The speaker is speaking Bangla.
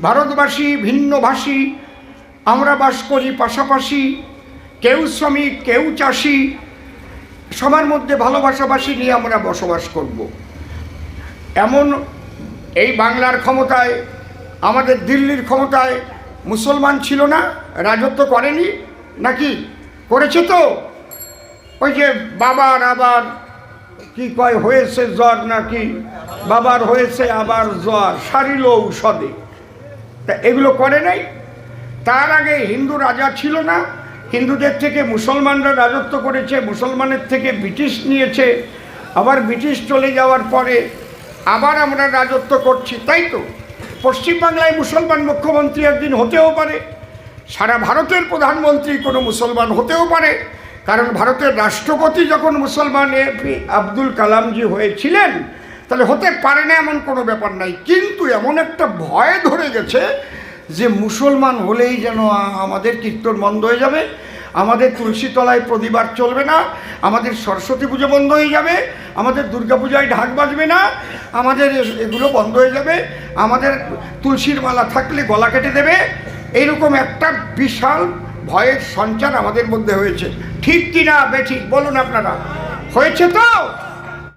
ভারতবাসী ভিন্নভাষী আমরা বাস করি পাশাপাশি, কেউ শ্রমিক কেউ চাষি, সবার মধ্যে ভালোবাসাবাসী নিয়ে আমরা বসবাস করব। এমন এই বাংলার ক্ষমতায়, আমাদের দিল্লির ক্ষমতায় মুসলমান ছিল না, রাজত্ব করেনি নাকি? করেছে তো। ওই যে বাবার আবার কি কয় হয়েছে জ্বর নাকি, বাবার হয়েছে আবার জ্বর সারিল ঔষধে, তা এগুলো করে নাই। তার আগে হিন্দু রাজা ছিল না, হিন্দুদের থেকে মুসলমানরা রাজত্ব করেছে, মুসলমানের থেকে ব্রিটিশ নিয়েছে, আবার ব্রিটিশ চলে যাওয়ার পরে আবার আমরা রাজত্ব করছি, তাই তো। পশ্চিমবাংলায় মুসলমান মুখ্যমন্ত্রী একদিন হতেও পারে, সারা ভারতের প্রধানমন্ত্রী কোনো মুসলমান হতেও পারে, কারণ ভারতের রাষ্ট্রপতি যখন মুসলমান আব্দুল কালামজি হয়েছিলেন, তাহলে হতে পারে না এমন কোনো ব্যাপার নাই। কিন্তু এমন একটা ভয় ধরে গেছে যে মুসলমান হলেই যেন আমাদের কীর্তন বন্ধ হয়ে যাবে, আমাদের তুলসীতলায় প্রতিবার চলবে না, আমাদের সরস্বতী পুজো বন্ধ হয়ে যাবে, আমাদের দুর্গাপূজায় ঢাক বাজবে না, আমাদের এগুলো বন্ধ হয়ে যাবে, আমাদের তুলসীর মালা থাকলে গলা কেটে দেবে। এইরকম একটা বিশাল ভয়ের সঞ্চার আমাদের মধ্যে হয়েছে। ঠিক কিনা বেঠিক বলুন আপনারা? হয়েছে তো।